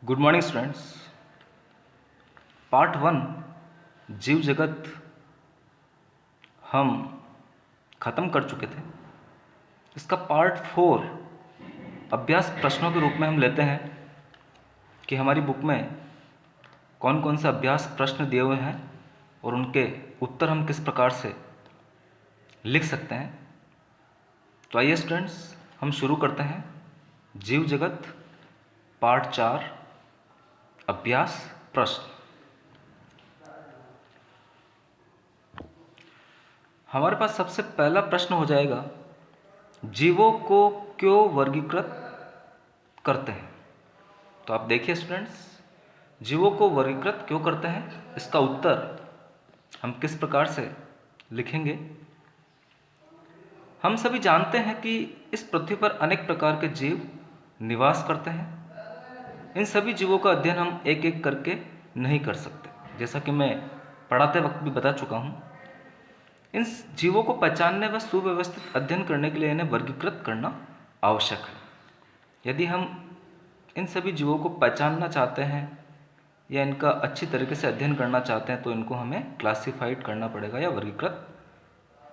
Good morning students. Part 1 जीव जगत हम ख़त्म कर चुके थे। इसका पार्ट 4 अभ्यास प्रश्नों के रूप में हम लेते हैं कि हमारी बुक में कौन कौन से अभ्यास प्रश्न दिए हुए हैं और उनके उत्तर हम किस प्रकार से लिख सकते हैं। तो आइए स्टूडेंट्स हम शुरू करते हैं। जीव जगत पार्ट 4 अभ्यास प्रश्न। हमारे पास सबसे पहला प्रश्न हो जाएगा, जीवों को क्यों वर्गीकृत करते हैं। तो आप देखिए स्टूडेंट्स, जीवों को वर्गीकृत क्यों करते हैं, इसका उत्तर हम किस प्रकार से लिखेंगे। हम सभी जानते हैं कि इस पृथ्वी पर अनेक प्रकार के जीव निवास करते हैं। इन सभी जीवों का अध्ययन हम एक एक करके नहीं कर सकते, जैसा कि मैं पढ़ाते वक्त भी बता चुका हूँ। इन जीवों को पहचानने व सुव्यवस्थित अध्ययन करने के लिए इन्हें वर्गीकृत करना आवश्यक है। यदि हम इन सभी जीवों को पहचानना चाहते हैं या इनका अच्छी तरीके से अध्ययन करना चाहते हैं तो इनको हमें क्लासिफाइड करना पड़ेगा या वर्गीकृत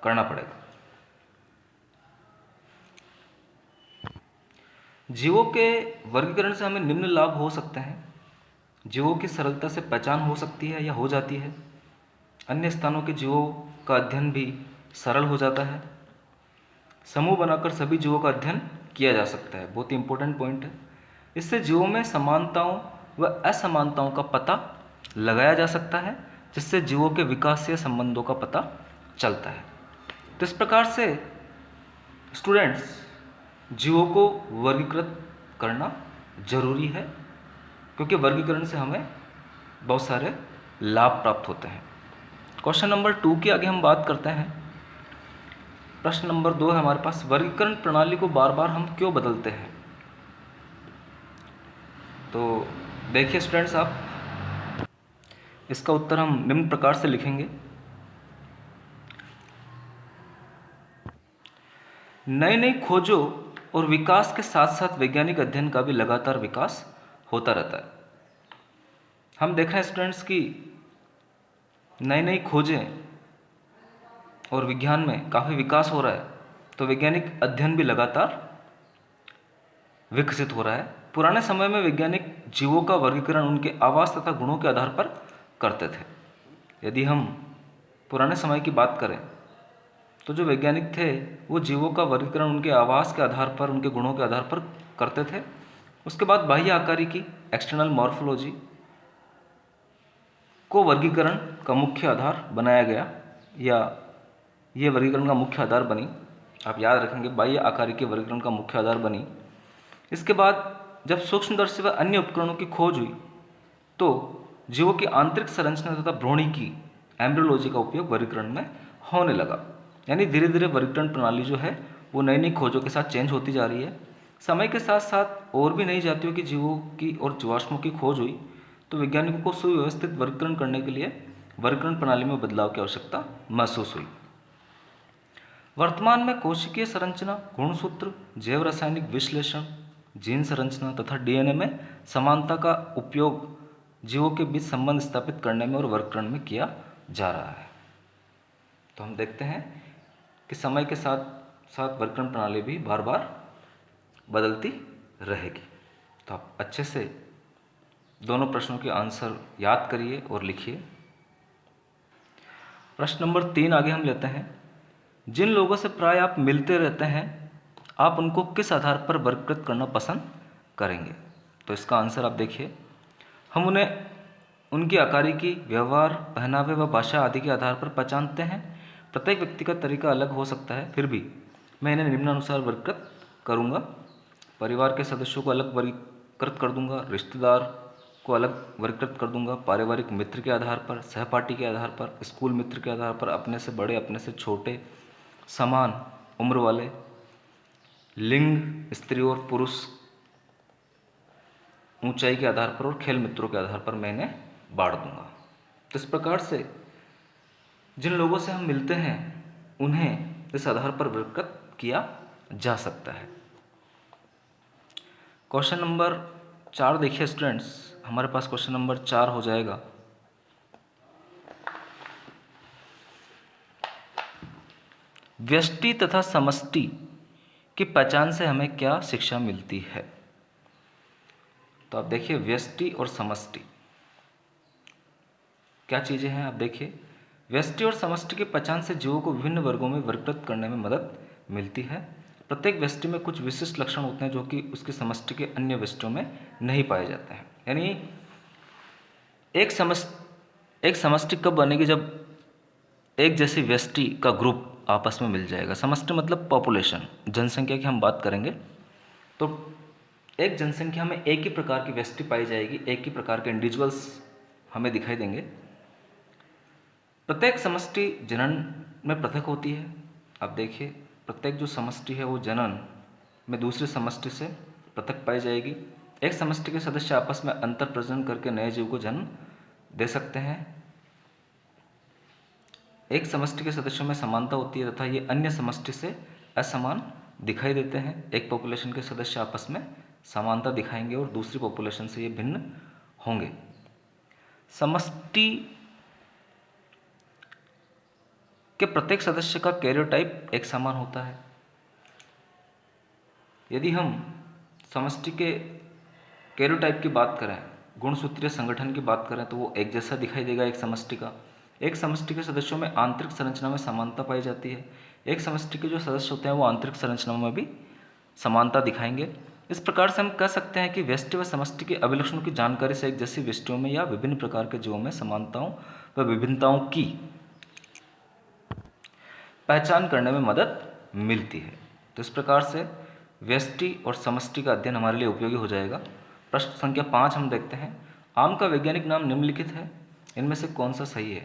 करना पड़ेगा। जीवों के वर्गीकरण से हमें निम्न लाभ हो सकते हैं। जीवों की सरलता से पहचान हो सकती है या हो जाती है। अन्य स्थानों के जीवों का अध्ययन भी सरल हो जाता है। समूह बनाकर सभी जीवों का अध्ययन किया जा सकता है, बहुत ही इंपॉर्टेंट पॉइंट है। इससे जीवों में समानताओं व असमानताओं का पता लगाया जा सकता है, जिससे जीवों के विकासीय संबंधों का पता चलता है। तो इस प्रकार से स्टूडेंट्स जीवों को वर्गीकृत करना जरूरी है, क्योंकि वर्गीकरण से हमें बहुत सारे लाभ प्राप्त होते हैं। क्वेश्चन नंबर 2 की आगे हम बात करते हैं। प्रश्न नंबर 2 है हमारे पास, वर्गीकरण प्रणाली को बार बार हम क्यों बदलते हैं। तो देखिए स्टूडेंट्स, आप इसका उत्तर हम निम्न प्रकार से लिखेंगे। नई नई खोजों और विकास के साथ साथ वैज्ञानिक अध्ययन का भी लगातार विकास होता रहता है। हम देख रहे हैं स्टूडेंट्स कि नई नई खोजें और विज्ञान में काफ़ी विकास हो रहा है, तो वैज्ञानिक अध्ययन भी लगातार विकसित हो रहा है। पुराने समय में वैज्ञानिक जीवों का वर्गीकरण उनके आवास तथा गुणों के आधार पर करते थे। यदि हम पुराने समय की बात करें तो जो वैज्ञानिक थे वो जीवों का वर्गीकरण उनके आवास के आधार पर, उनके गुणों के आधार पर करते थे। उसके बाद बाह्य आकारिकी, एक्सटर्नल मॉर्फोलॉजी को वर्गीकरण का मुख्य आधार बनाया गया, या ये वर्गीकरण का मुख्य आधार बनी। आप याद रखेंगे, बाह्य आकारिकी वर्गीकरण का मुख्य आधार बनी। इसके बाद जब सूक्ष्मदर्शी व अन्य उपकरणों की खोज हुई तो जीवों की आंतरिक संरचना तथा भ्रूणिकी, एम्ब्रियोलॉजी का उपयोग वर्गीकरण में होने लगा। यानी धीरे धीरे वर्गीकरण प्रणाली जो है वो नई नई खोजों के साथ चेंज होती जा रही है। समय के साथ साथ और भी नई जातियों की जीवों की और जीवाश्मों की खोज हुई, तो वैज्ञानिकों को सुव्यवस्थित वर्गीकरण करने के लिए वर्गीकरण प्रणाली में बदलाव की आवश्यकता महसूस हुई। वर्तमान में कोशिकीय संरचना, गुणसूत्र, जैव रासायनिक विश्लेषण, जीन संरचना तथा डीएनए में समानता का उपयोग जीवों के बीच संबंध स्थापित करने में और वर्गीकरण में किया जा रहा है। तो हम देखते हैं कि समय के साथ साथ वर्गीकरण प्रणाली भी बार बार बदलती रहेगी। तो आप अच्छे से दोनों प्रश्नों के आंसर याद करिए और लिखिए। प्रश्न नंबर 3 आगे हम लेते हैं। जिन लोगों से प्राय आप मिलते रहते हैं, आप उनको किस आधार पर वर्गीकृत करना पसंद करेंगे। तो इसका आंसर आप देखिए। हम उन्हें उनकी आकारिकी, व्यवहार, पहनावे व भाषा आदि के आधार पर पहचानते हैं। प्रत्येक व्यक्ति का तरीका अलग हो सकता है, फिर भी मैं इन्हें निम्नानुसार वर्गीकृत करूँगा। परिवार के सदस्यों को अलग वर्गीकृत कर दूंगा, रिश्तेदार को अलग वर्गीकृत कर दूंगा, पारिवारिक मित्र के आधार पर, सहपाठी के आधार पर, स्कूल मित्र के आधार पर, अपने से बड़े, अपने से छोटे, समान उम्र वाले, लिंग, स्त्री और पुरुष, ऊंचाई के आधार पर और खेल मित्रों के आधार पर मैं इन्हें बांट दूंगा। तो इस प्रकार से जिन लोगों से हम मिलते हैं उन्हें इस आधार पर वर्गीकृत किया जा सकता है। क्वेश्चन नंबर 4 देखिए स्टूडेंट्स, हमारे पास क्वेश्चन नंबर 4 हो जाएगा। व्यष्टि तथा समष्टि की पहचान से हमें क्या शिक्षा मिलती है? तो आप देखिए व्यष्टि और समष्टि क्या चीजें हैं। आप देखिए व्यष्टि और समष्टि की पहचान से जीवों को विभिन्न वर्गों में वर्गीकृत करने में मदद मिलती है। प्रत्येक व्यष्टि में कुछ विशिष्ट लक्षण होते हैं जो कि उसकी समष्टि के अन्य व्यष्टियों में नहीं पाए जाते हैं। यानी एक समष्टि कब बनेगी? जब एक जैसी व्यष्टि का ग्रुप आपस में मिल जाएगा। समष्टि मतलब पॉपुलेशन, जनसंख्या की हम बात करेंगे तो एक जनसंख्या में एक ही प्रकार की व्यष्टि पाई जाएगी, एक ही प्रकार के इंडिविजुअल्स हमें दिखाई देंगे। प्रत्येक समष्टि जनन में पृथक होती है। आप देखिए प्रत्येक जो समष्टि है वो जनन में दूसरी समष्टि से पृथक पाई जाएगी। एक समष्टि के सदस्य आपस में अंतर प्रजनन करके नए जीव को जन्म दे सकते हैं। एक समष्टि के सदस्यों में समानता होती है तथा ये अन्य समष्टि से असमान दिखाई देते हैं। एक पॉपुलेशन के सदस्य आपस में समानता दिखाएंगे और दूसरी पॉपुलेशन से ये भिन्न होंगे। समष्टि के प्रत्येक सदस्य का कैरियोटाइप एक समान होता है। यदि हम समष्टि के कैरियोटाइप की बात करें, गुणसूत्रीय संगठन की बात करें, तो वो एक जैसा दिखाई देगा एक समष्टि का। एक समष्टि के सदस्यों में आंतरिक संरचना में समानता पाई जाती है। एक समष्टि के जो सदस्य होते हैं वो आंतरिक संरचना में भी समानता दिखाएंगे। इस प्रकार से हम कह सकते हैं कि व्यष्टि व समष्टि के अभिलक्षणों की जानकारी से एक जैसी व्यष्टियों में या विभिन्न प्रकार के जीवों में समानताओं व विभिन्नताओं की पहचान करने में मदद मिलती है। तो इस प्रकार से व्यष्टि और समष्टि का अध्ययन हमारे लिए उपयोगी हो जाएगा। प्रश्न संख्या 5 हम देखते हैं। आम का वैज्ञानिक नाम निम्नलिखित है, इनमें से कौन सा सही है?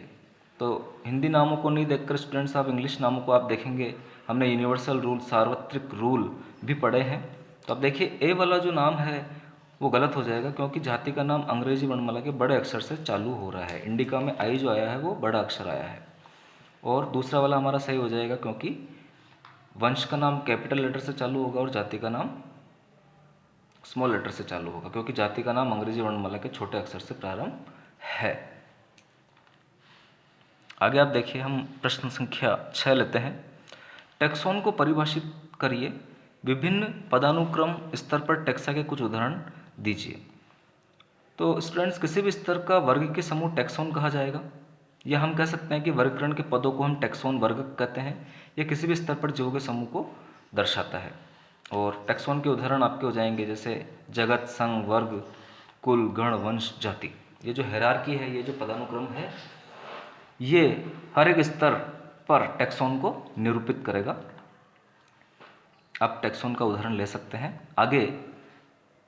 तो हिंदी नामों को नहीं देखकर स्टूडेंट्स आप इंग्लिश नामों को आप देखेंगे। हमने यूनिवर्सल रूल, सार्वत्रिक रूल भी पढ़े हैं। तो अब देखिए ए वाला जो नाम है वो गलत हो जाएगा, क्योंकि जाति का नाम अंग्रेजी वर्णमाला के बड़े अक्षर से चालू हो रहा है। इंडिका में आई जो आया है वो बड़ा अक्षर आया है। और दूसरा वाला हमारा सही हो जाएगा, क्योंकि वंश का नाम कैपिटल लेटर से चालू होगा और जाति का नाम स्मॉल लेटर से चालू होगा, क्योंकि जाति का नाम अंग्रेजी वर्णमाला के छोटे अक्षर से प्रारंभ है। आगे आप देखिए, हम प्रश्न संख्या 6 लेते हैं। टैक्सोन को परिभाषित करिए। विभिन्न पदानुक्रम स्तर पर टैक्सा के कुछ उदाहरण दीजिए। तो स्टूडेंट्स, किसी भी स्तर का वर्ग के समूह टैक्सोन कहा जाएगा, या हम कह सकते हैं कि वर्गीकरण के पदों को हम टैक्सोन वर्ग कहते हैं। यह किसी भी स्तर पर जीवों के समूह को दर्शाता है। और टैक्सोन के उदाहरण आपके हो जाएंगे जैसे जगत, संघ, वर्ग, कुल, गण, वंश, जाति। ये जो हायरार्की है, ये जो पदानुक्रम है, ये हर एक स्तर पर टैक्सोन को निरूपित करेगा। आप टैक्सोन का उदाहरण ले सकते हैं। आगे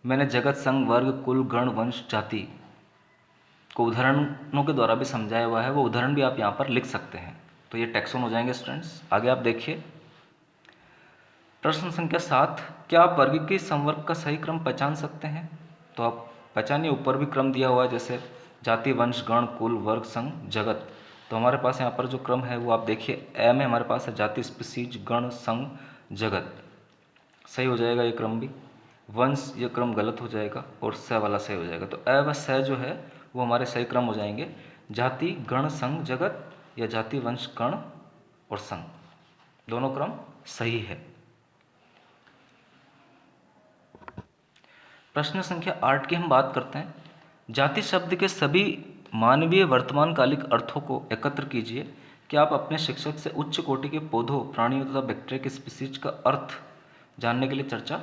मैंने जगत, संघ, वर्ग, कुल, गण, वंश, जाति को उदाहरणों के द्वारा भी समझाया हुआ है। वो उदाहरण भी आप यहाँ पर लिख सकते हैं। तो ये टैक्सोन हो जाएंगे स्टूडेंट्स। आगे आप देखिए प्रश्न संख्या 7। क्या आप वर्ग के संवर्ग का सही क्रम पहचान सकते हैं? तो आप पहचानिए, ऊपर भी क्रम दिया हुआ है जैसे जाति, वंश, गण, कुल, वर्ग, संघ, जगत। तो हमारे पास यहाँ पर जो क्रम है वो आप देखिए, ए में हमारे पास है जाति, स्पीसीज, गण, संघ, जगत। सही हो जाएगा ये क्रम भी। वंश ये क्रम गलत हो जाएगा और स वाला सही हो जाएगा। तो ए व स जो है वो हमारे सही क्रम हो जाएंगे। जाति, गण, संघ, जगत, या जाति, वंश, गण और संघ, दोनों क्रम सही है। प्रश्न संख्या 8 की हम बात करते हैं। जाति शब्द के सभी मानवीय वर्तमानकालिक अर्थों को एकत्र कीजिए। क्या आप अपने शिक्षक से उच्च कोटि के पौधों, प्राणियों तथा बैक्टीरिया के स्पीसीज का अर्थ जानने के लिए चर्चा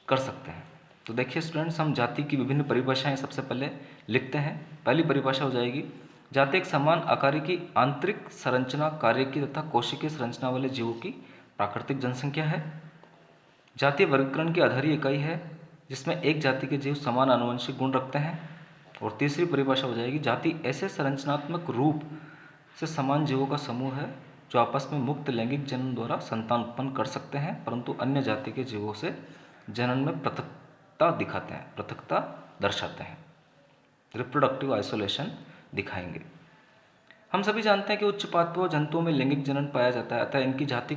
कर सकते हैं? तो देखिए स्टूडेंट्स, हम जाति की विभिन्न परिभाषाएं सबसे पहले लिखते हैं। पहली परिभाषा हो जाएगी, जाति एक समान आकार की आंतरिक संरचना, कार्य की तथा कोशिकीय संरचना वाले जीवों की प्राकृतिक जनसंख्या है। जातीय वर्गीकरण की आधारीय इकाई है जिसमें एक जाति के जीव समान आनुवंशिक गुण रखते हैं। और तीसरी परिभाषा हो जाएगी, जाति ऐसे संरचनात्मक रूप से समान जीवों का समूह है जो आपस में मुक्त लैंगिक जनन द्वारा संतान उत्पन्न कर सकते हैं, परंतु अन्य जाति के जीवों से जनन में पृथकता दिखाते हैं, पृथकता दर्शाते हैं, रिप्रोडक्टिव आइसोलेशन दिखाएंगे। हम सभी जानते हैं कि उच्च पादपों जंतुओं में लैंगिक जनन पाया जाता है, अतः इनकी जाति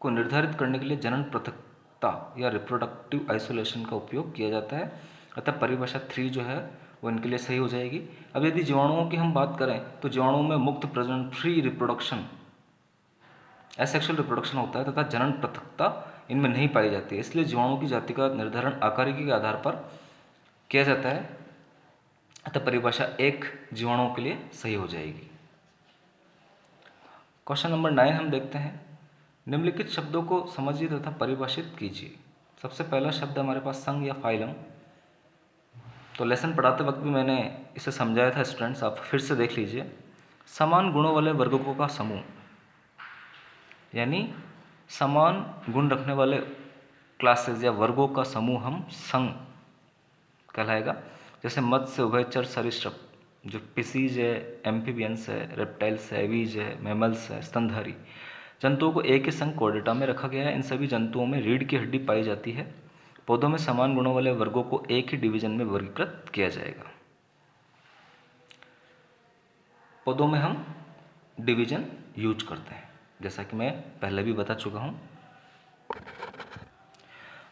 को निर्धारित करने के लिए जनन पृथकता या रिप्रोडक्टिव आइसोलेशन का उपयोग किया जाता है। अतः परिभाषा 3 जो है वो इनके लिए सही हो जाएगी। अब यदि जीवाणुओं की हम बात करें तो जीवाणुओं में मुक्त प्रजनन, फ्री रिप्रोडक्शन, एसेक्सुअल रिप्रोडक्शन होता है तथा जनन पृथकता इनमें नहीं पाई जाती है। इसलिए जीवाणु की जाति का निर्धारण आकारिकी के आधार पर किया जाता है। अतः परिभाषा 1 जीवाणुओं के लिए सही हो जाएगी। क्वेश्चन नंबर 9 हम देखते हैं। निम्नलिखित शब्दों को समझिए तथा परिभाषित कीजिए। सबसे पहला शब्द हमारे पास संघ या फाइलम। तो लेसन पढ़ाते वक्त भी मैंने इसे समझाया था स्टूडेंट्स, आप फिर से देख लीजिए। समान गुणों वाले वर्गों का समूह, यानी समान गुण रखने वाले क्लासेस या वर्गों का समूह हम संघ कहलाएगा। जैसे मत्स्य, उभयचर, सरीसृप, जो पिसीज है, एम्फीबियंस है, रेप्टाइल्स है, एवीज है, मैमल्स है, स्तनधारी जंतुओं को एक ही संघ कोर्डेटा में रखा गया है। इन सभी जंतुओं में रीढ़ की हड्डी पाई जाती है। पौधों में समान गुणों वाले वर्गों को एक ही डिवीजन में वर्गीकृत किया जाएगा। पौधों में हम डिवीजन यूज करते हैं, जैसा कि मैं पहले भी बता चुका हूं।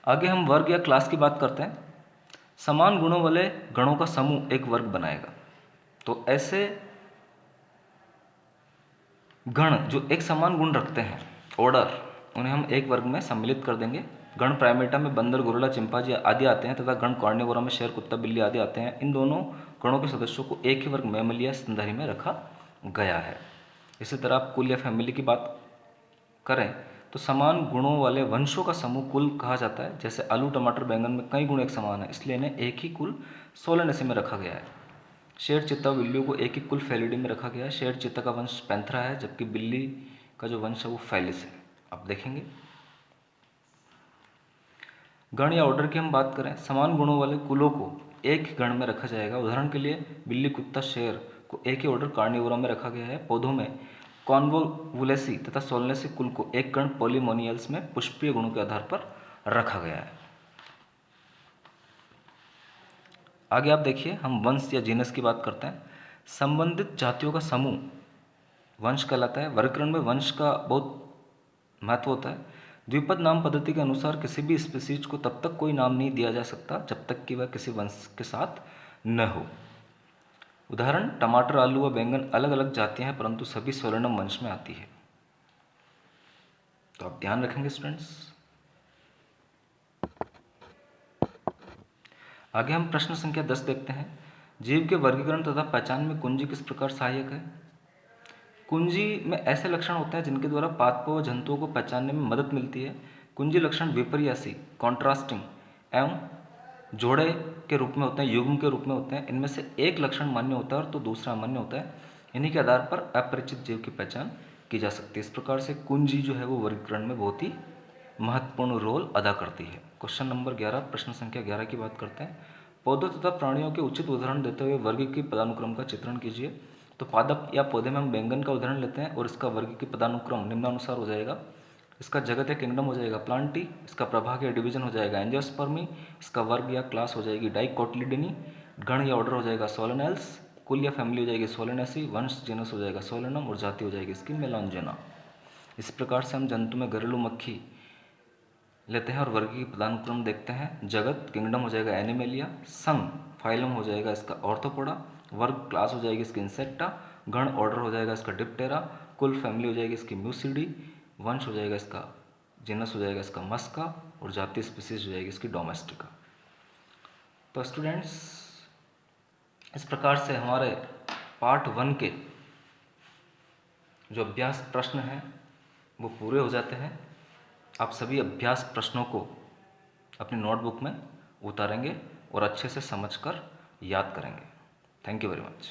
आगे हम वर्ग या क्लास की बात करते हैं। समान गुणों वाले गणों का समूह एक वर्ग बनाएगा। तो ऐसे गण जो एक समान गुण रखते हैं, ऑर्डर, उन्हें हम एक वर्ग में सम्मिलित कर देंगे। गण प्राइमेटा में बंदर, गोरिल्ला, चिंपांजी आदि आते हैं तथा गण कार्निवोरा में शेर, कुत्ता, बिल्ली आदि आते हैं। इन दोनों गणों के सदस्यों को एक ही वर्ग मैमल या स्तनधारी में रखा गया है। इसी तरह आप कुल या फैमिली की बात करें तो समान गुणों वाले वंशों का समूह कुल कहा जाता है। जैसे आलू, टमाटर, बैंगन में कई गुण एक समान है, इसलिए इन्हें एक ही कुल सोलनेसी में रखा गया है। शेर, चीता, बिल्लियों को एक ही कुल फेलिडी में रखा गया है। शेर चीता का वंश पैंथरा है, जबकि बिल्ली का जो वंश है वो फैलिस है। आप देखेंगे। गण या ऑर्डर की हम बात करें, समान गुणों वाले कुलों को एक ही गण में रखा जाएगा। उदाहरण के लिए बिल्ली, कुत्ता, शेर को एक ही ऑर्डर कार्निवोरा में रखा गया है। पौधों में कॉन्वोलुलेसी तथा सोलनेसी कुल को एक गण पॉलीमोनियल्स में पुष्पीय गुणों के आधार पर रखा गया है। आगे आप देखिए, हम वंश या जीनस की बात करते हैं। संबंधित जातियों का समूह वंश कहलाता है। वर्गीकरण में वंश का बहुत महत्व होता है। द्विपद नाम पद्धति के अनुसार किसी भी स्पीसीज को तब तक कोई नाम नहीं दिया जा सकता जब तक कि वह किसी वंश के साथ न हो। उदाहरण, टमाटर, आलू व बैंगन अलग अलग जातियां हैं परंतु सभी सोलेनम वंश में आती है। तो आप ध्यान रखेंगे स्टूडेंट्स। आगे हम प्रश्न संख्या 10 देखते हैं। जीव के वर्गीकरण तथा पहचान में कुंजी किस प्रकार सहायक है? कुंजी में ऐसे लक्षण होते हैं जिनके द्वारा पादपों व जंतुओं को पहचानने में मदद मिलती है। कुंजी लक्षण विपर्यासी, कॉन्ट्रास्टिंग एवं जोड़े के रूप में होते हैं, युग्म के रूप में होते हैं। इनमें से एक लक्षण मान्य होता है और तो दूसरा अमान्य होता है। इन्हीं के आधार पर अपरिचित जीव की पहचान की जा सकती है। इस प्रकार से कुंजी जो है वो वर्गीकरण में बहुत ही महत्वपूर्ण रोल अदा करती है। क्वेश्चन नंबर 11, प्रश्न संख्या 11 की बात करते हैं। पौधों तथा प्राणियों के उचित उदाहरण देते हुए वर्ग की पदानुक्रम का चित्रण कीजिए। तो पादप या पौधे में हम बैंगन का उदाहरण लेते हैं और इसका वर्ग की पदानुक्रम निम्नानुसार हो जाएगा। इसका जगत या किंगडम हो जाएगा प्लांटी, इसका प्रभाग या डिवीजन हो जाएगा एंजियोस्पर्मी, इसका वर्ग या क्लास हो जाएगी डाइकोटिलिडनी, गण या ऑर्डर हो जाएगा सोलेनेल्स, कुल या फैमिली हो जाएगी सोलेनेसी, वंश जीनस हो जाएगा सोलेनम और जाति हो जाएगी इसकी मेलांजेना। इस प्रकार से हम जंतु में घरेलू मक्खी लेते हैं और वर्ग की पदानुक्रम देखते हैं। जगत किंगडम हो जाएगा एनिमेलिया, संघ फाइलम हो जाएगा इसका ऑर्थोपोडा, वर्ग क्लास हो जाएगी इसकी इंसेक्टा, गण ऑर्डर हो जाएगा इसका डिप्टेरा, कुल फैमिली हो जाएगी इसकी म्यूसिडी, वंश हो जाएगा इसका, जीनस हो जाएगा इसका मस्का और जातीय स्पीसीज हो जाएगी इसकी डोमेस्टिका। तो स्टूडेंट्स, इस प्रकार से हमारे पार्ट 1 के जो अभ्यास प्रश्न हैं वो पूरे हो जाते हैं। आप सभी अभ्यास प्रश्नों को अपनी नोटबुक में उतारेंगे और अच्छे से समझकर याद करेंगे। Thank you very much.